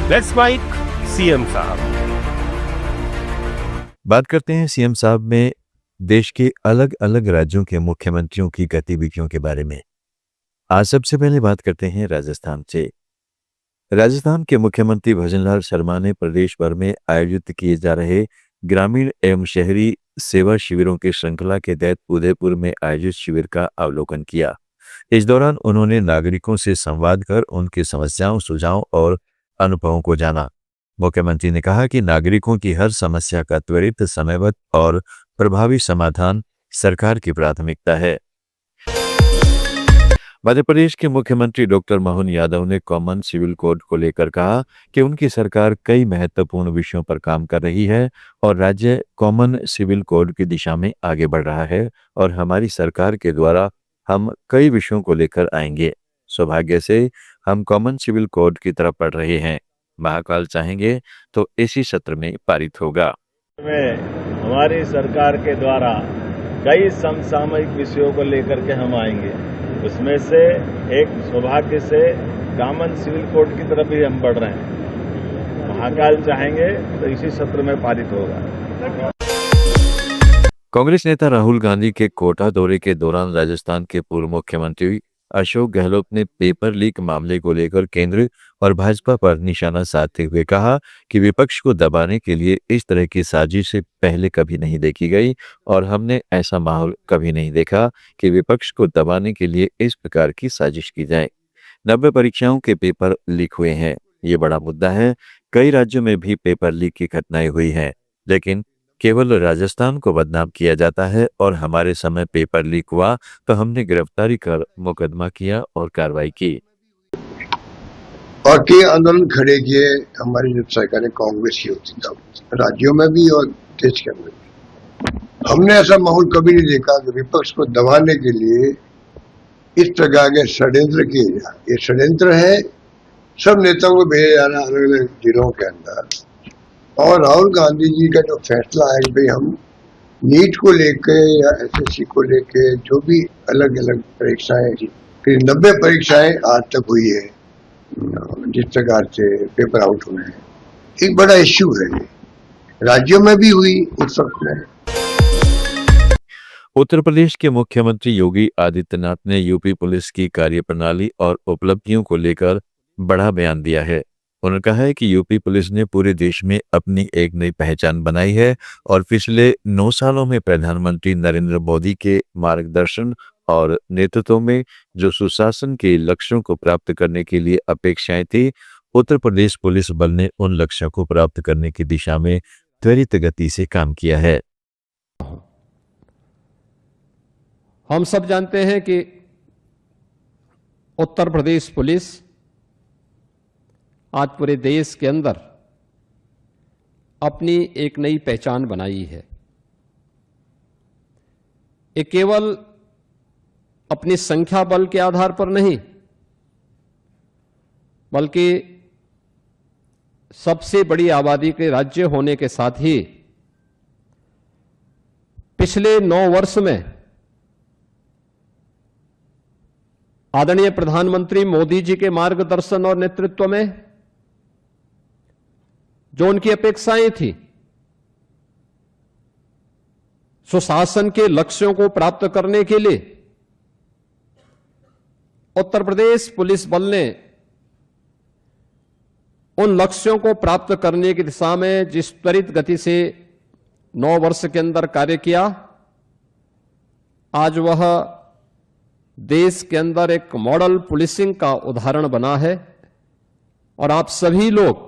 Let's mic CM साहब। बात करते हैं सीएम साहब में देश के अलग अलग राज्यों के मुख्यमंत्रियों की गतिविधियों के बारे में। आज सबसे पहले बात करते हैं राजस्थान से। राजस्थान के मुख्यमंत्री भजनलाल शर्मा ने प्रदेश भर में आयोजित किए जा रहे ग्रामीण एवं शहरी सेवा शिविरों की श्रृंखला के तहत उदयपुर में आयोजित शिविर का अवलोकन किया। इस दौरान उन्होंने नागरिकों से संवाद कर उनकी समस्याओं, सुझावों और अनुभवों को जाना। मुख्यमंत्री ने कहा कि नागरिकों की हर समस्या का त्वरित, समयबद्ध और प्रभावी समाधान सरकार की प्राथमिकता है। मध्य प्रदेश के मुख्यमंत्री डॉक्टर मोहन यादव ने कॉमन सिविल कोड को लेकर कहा कि उनकी सरकार कई महत्वपूर्ण विषयों पर काम कर रही है और राज्य कॉमन सिविल कोड की दिशा में आगे बढ़ रहा है और हमारी सरकार के द्वारा हम कई विषयों को लेकर आएंगे। सौभाग्य से हम कॉमन सिविल कोड की तरफ बढ़ रहे हैं। महाकाल चाहेंगे तो इसी सत्र में पारित होगा। हमारी सरकार के द्वारा कई समसामयिक विषयों को लेकर के हम आएंगे। उसमें से एक सौभाग्य से कॉमन सिविल कोड की तरफ भी हम बढ़ रहे हैं। महाकाल चाहेंगे तो इसी सत्र में पारित होगा। कांग्रेस नेता राहुल गांधी के कोटा दौरे के दौरान राजस्थान के पूर्व मुख्यमंत्री अशोक गहलोत ने पेपर लीक मामले को लेकर केंद्र और भाजपा पर निशाना साधते हुए कहा कि विपक्ष को दबाने के लिए इस तरह की साजिश पहले कभी नहीं देखी गई और हमने ऐसा माहौल कभी नहीं देखा कि विपक्ष को दबाने के लिए इस प्रकार की साजिश की जाए। 90 परीक्षाओं के पेपर लीक हुए हैं, ये बड़ा मुद्दा है। कई राज्यों में भी पेपर लीक की घटनाएं हुई हैं, लेकिन केवल राजस्थान को बदनाम किया जाता है और हमारे समय पेपर लीक हुआ तो हमने गिरफ्तारी कर मुकदमा किया और कार्रवाई की और कई आंदोलन खड़े किए। हमारी जब सरकारें कांग्रेस की होती तब राज्यों में भी और देश के अंदर भी हमने ऐसा माहौल कभी नहीं देखा कि विपक्ष को दबाने के लिए इस प्रकार के षड्यंत्र किए जाए। ये षड्यंत्र है, सब नेताओं को भेजा जा रहा है अलग अलग जिलों के अंदर। और राहुल गांधी जी का जो फैसला है कि भाई हम नीट को लेके या एसएससी को लेके जो भी अलग अलग परीक्षाएं, फिर 90 परीक्षाएं आज तक हुई है, जिस प्रकार से पेपर आउट हुए हैं, एक बड़ा इश्यू है। राज्यों में भी हुई उस वक्त में। उत्तर प्रदेश के मुख्यमंत्री योगी आदित्यनाथ ने यूपी पुलिस की कार्यप्रणाली और उपलब्धियों को लेकर बड़ा बयान दिया है। उन्होंने कहा है कि यूपी पुलिस ने पूरे देश में अपनी एक नई पहचान बनाई है और पिछले 9 सालों में प्रधानमंत्री नरेंद्र मोदी के मार्गदर्शन और नेतृत्व में जो सुशासन के लक्ष्यों को प्राप्त करने के लिए अपेक्षाएं थी, उत्तर प्रदेश पुलिस बल ने उन लक्ष्यों को प्राप्त करने की दिशा में त्वरित गति से काम किया है। हम सब जानते हैं कि उत्तर प्रदेश पुलिस आज पूरे देश के अंदर अपनी एक नई पहचान बनाई है। ये केवल अपनी संख्या बल के आधार पर नहीं, बल्कि सबसे बड़ी आबादी के राज्य होने के साथ ही पिछले 9 वर्ष में आदरणीय प्रधानमंत्री मोदी जी के मार्गदर्शन और नेतृत्व में जो उनकी अपेक्षाएं थी, सुशासन के लक्ष्यों को प्राप्त करने के लिए उत्तर प्रदेश पुलिस बल ने उन लक्ष्यों को प्राप्त करने की दिशा में जिस त्वरित गति से 9 वर्ष के अंदर कार्य किया, आज वह देश के अंदर एक मॉडल पुलिसिंग का उदाहरण बना है। और आप सभी लोग,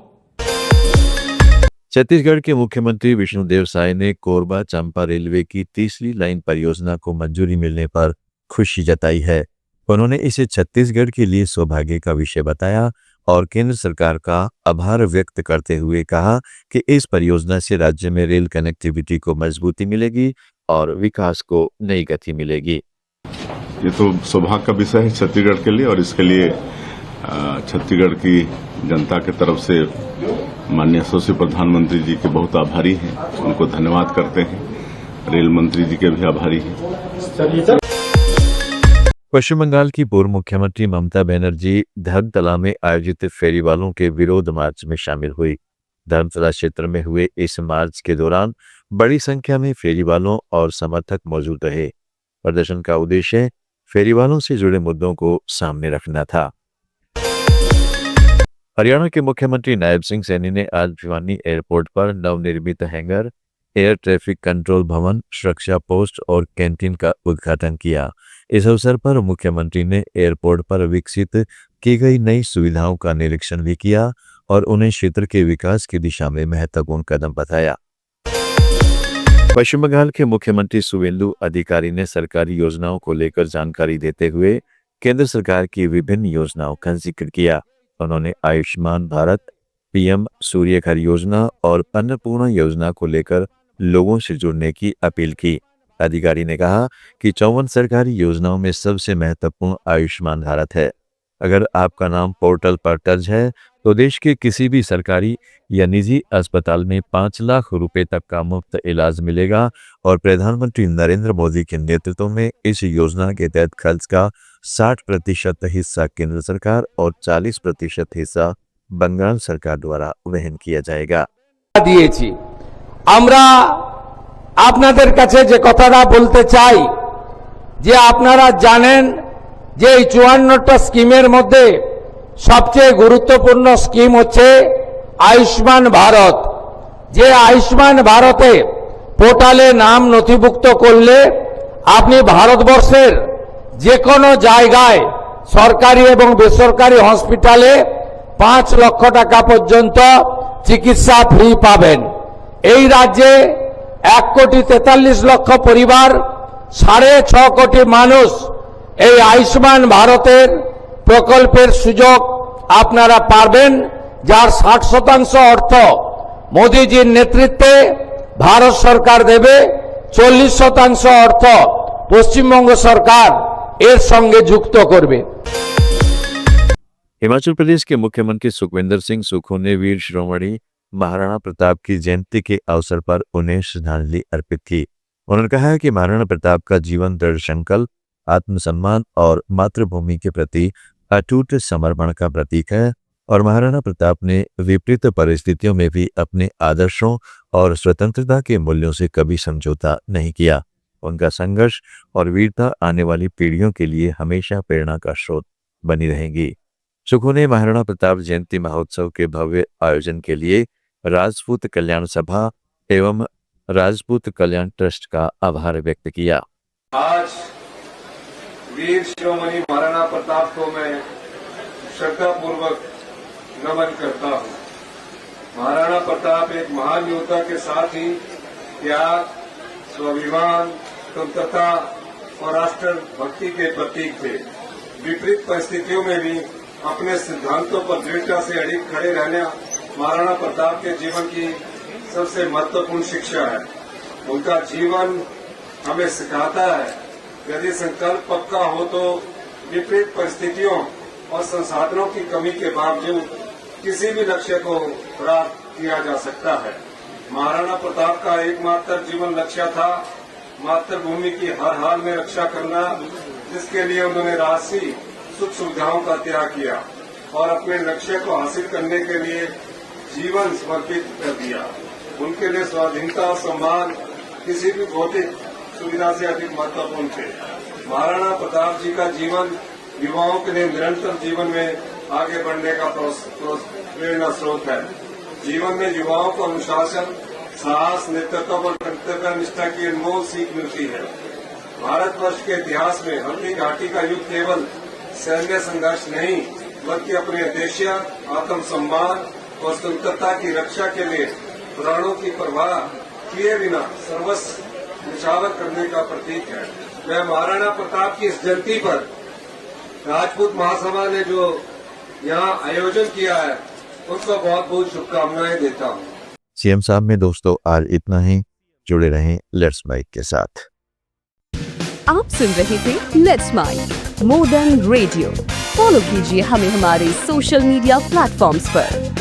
छत्तीसगढ़ के मुख्यमंत्री विष्णुदेव साय ने कोरबा चंपा रेलवे की तीसरी लाइन परियोजना को मंजूरी मिलने पर खुशी जताई है। उन्होंने इसे छत्तीसगढ़ के लिए सौभाग्य का विषय बताया और केंद्र सरकार का आभार व्यक्त करते हुए कहा कि इस परियोजना से राज्य में रेल कनेक्टिविटी को मजबूती मिलेगी और विकास को नई गति मिलेगी। ये तो सौभाग्य का विषय है छत्तीसगढ़ के लिए और इसके लिए छत्तीसगढ़ की जनता की तरफ से माननीय यशस्वी प्रधानमंत्री जी के बहुत आभारी हैं, उनको धन्यवाद करते हैं। रेल मंत्री जी के भी आभारी हैं। पश्चिम बंगाल की पूर्व मुख्यमंत्री ममता बनर्जी धर्मतला में आयोजित फेरीवालों के विरोध मार्च में शामिल हुई। धर्मतला क्षेत्र में हुए इस मार्च के दौरान बड़ी संख्या में फेरीवालों और समर्थक मौजूद रहे। प्रदर्शन का उद्देश्य फेरीवालों से जुड़े मुद्दों को सामने रखना था। हरियाणा के मुख्यमंत्री नायब सिंह सैनी ने आज भिवानी एयरपोर्ट पर नवनिर्मित हैंगर, एयर ट्रैफिक कंट्रोल भवन, सुरक्षा पोस्ट और कैंटीन का उद्घाटन किया। इस अवसर पर मुख्यमंत्री ने एयरपोर्ट पर विकसित की गई नई सुविधाओं का निरीक्षण भी किया और उन्हें क्षेत्र के विकास की दिशा में महत्वपूर्ण कदम बताया। पश्चिम बंगाल के मुख्यमंत्री शुवेंदु अधिकारी ने सरकारी योजनाओं को लेकर जानकारी देते हुए केंद्र सरकार की विभिन्न योजनाओं का जिक्र किया। उन्होंने आयुष्मान भारत, पीएम सूर्य घर योजना और अन्नपूर्णा योजना को लेकर लोगों से जुड़ने की अपील की। अधिकारी ने कहा कि 54 सरकारी योजनाओं में सबसे महत्वपूर्ण आयुष्मान भारत है। अगर आपका नाम पोर्टल पर दर्ज है तो देश के किसी भी सरकारी या निजी अस्पताल में 5 लाख रुपए तक का मुफ्त इलाज मिलेगा और प्रधानमंत्री नरेंद्र मोदी के नेतृत्व में इस योजना के तहत खर्च का 60% हिस्सा केंद्र सरकार और 40% हिस्सा बंगाल सरकार द्वारा वहन किया जाएगा। দিয়েছি আমরা আপনাদের কাছে যে কথাটা বলতে চাই যে আপনারা জানেন যে এই 54টা স্কিমের মধ্যে সবচেয়ে গুরুত্বপূর্ণ স্কিম হচ্ছে আয়ুষ্মান ভারত। যে আয়ুষ্মান ভারতে পোর্টালে নাম নথিভুক্ত করলে আপনি ভারতবর্ষের যে কোনো জায়গায় সরকারি এবং বেসরকারি হসপিটালে 5 লক্ষ টাকা পর্যন্ত চিকিৎসা ফ্রি পাবেন। এই রাজ্যে 1,43,00,000 পরিবার 6.5 কোটি মানুষ এই আয়ুষ্মান ভারতের প্রকল্পের সুযোগ আপনারা পাবেন, যার 60% অর্থ মোদিজির নেতৃত্বে ভারত সরকার দেবে, 40% অর্থ পশ্চিমবঙ্গ সরকার এর সঙ্গে যুক্ত করবে। हिमाचल प्रदेश के मुख्यमंत्री सुखविंदर सिंह सुक्खू ने वीर शिरोमणि महाराणा प्रताप की जयंती के अवसर पर उन्हें श्रद्धांजलि अर्पित की। उन्होंने कहा कि महाराणा प्रताप का जीवन दृढ़ संकल्प, आत्मसम्मान और मातृभूमि के प्रति अटूट समर्पण का प्रतीक है और महाराणा प्रताप ने विपरीत परिस्थितियों में भी अपने आदर्शों और स्वतंत्रता के मूल्यों से कभी समझौता नहीं किया। उनका संघर्ष और वीरता आने वाली पीढ़ियों के लिए हमेशा प्रेरणा का स्रोत बनी रहेंगी। सुक्खू ने महाराणा प्रताप जयंती महोत्सव के भव्य आयोजन के लिए राजपूत कल्याण सभा एवं राजपूत कल्याण ट्रस्ट का आभार व्यक्त किया। आज वीर शिरोमणि महाराणा प्रताप को मैं श्रद्धापूर्वक नमन करता हूं। महाराणा प्रताप एक महान योद्धा के साथ ही त्याग, स्वाभिमान, स्वतंत्रता और राष्ट्र भक्ति के प्रतीक थे। विपरीत परिस्थितियों में भी अपने सिद्धांतों पर दृढ़ता से अड़िग खड़े रहना महाराणा प्रताप के जीवन की सबसे महत्वपूर्ण शिक्षा है। उनका जीवन हमें सिखाता है यदि संकल्प पक्का हो तो विपरीत परिस्थितियों और संसाधनों की कमी के बावजूद किसी भी लक्ष्य को प्राप्त किया जा सकता है। महाराणा प्रताप का एकमात्र जीवन लक्ष्य था मातृभूमि की हर हाल में रक्षा करना, जिसके लिए उन्होंने राष्ट्रीय सुख सुविधाओं का त्याग किया और अपने लक्ष्य को हासिल करने के लिए जीवन समर्पित कर दिया। उनके लिए स्वाधीनता और सम्मान किसी भी भौतिक सुविधा से अधिक महत्वपूर्ण थे। महाराणा प्रताप जी का जीवन युवाओं के लिए निरंतर जीवन में आगे बढ़ने का प्रेरणा स्रोत है। जीवन में युवाओं को अनुशासन, साहस, नेतृत्व और कर्तव्य निष्ठा की अनमोल सीख मिलती है। भारतवर्ष के इतिहास में हल्दी घाटी का युद्ध केवल सैन्य संघर्ष नहीं बल्कि अपने देश, आत्मसम्मान और स्वतंत्रता की रक्षा के लिए प्राणों की परवाह किए बिना सर्वस्व निछावर करने का प्रतीक है। मैं महाराणा प्रताप की इस जयंती पर राजपूत महासभा ने जो यहाँ आयोजन किया है उनको बहुत बहुत शुभकामनाएं देता हूँ। सीएम साहब में दोस्तों आज इतना ही। जुड़े रहें लेट्स माइक के साथ। आप सुन रहे थे let's mic more than radio. Follow कीजिए हमें हमारे सोशल मीडिया प्लेटफॉर्म्स पर।